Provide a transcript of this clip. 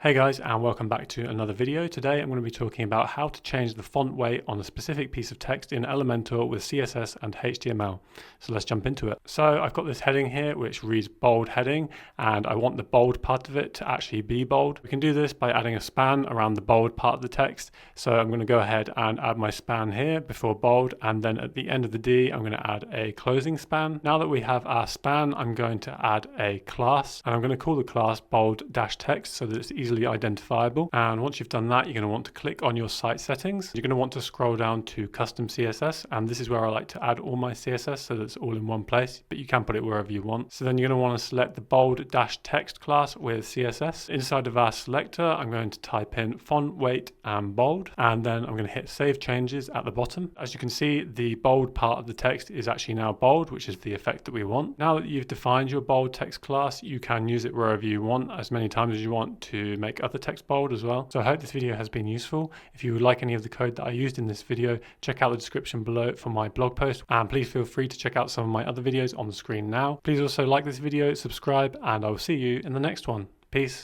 Hey guys, and welcome back to another video. Today I'm going to be talking about how to change the font weight on a specific piece of text in Elementor with CSS and HTML. So let's jump into it. So I've got this heading here which reads bold heading, and I want the bold part of it to actually be bold. We can do this by adding a span around the bold part of the text. So I'm going to go ahead and add my span here before bold, and then at the end of the D I'm going to add a closing span. Now that we have our span, I'm going to add a class, and I'm going to call the class bold-text so that it's easily identifiable. And once you've done that, you're going to want to click on your site settings. You're going to want to scroll down to custom CSS, and this is where I like to add all my CSS so that it's all in one place, but you can put it wherever you want. So then you're going to want to select the bold-text class with CSS. Inside of our selector, I'm going to type in font weight and bold, and then I'm going to hit save changes at the bottom. As you can see, the bold part of the text is actually now bold, which is the effect that we want. Now that you've defined your bold text class, you can use it wherever you want, as many times as you want, to make other text bold as well. So I hope this video has been useful. If you would like any of the code that I used in this video, check out the description below for my blog post, and please feel free to check out some of my other videos on the screen now. Please also like this video, subscribe, and I will see you in the next one. Peace.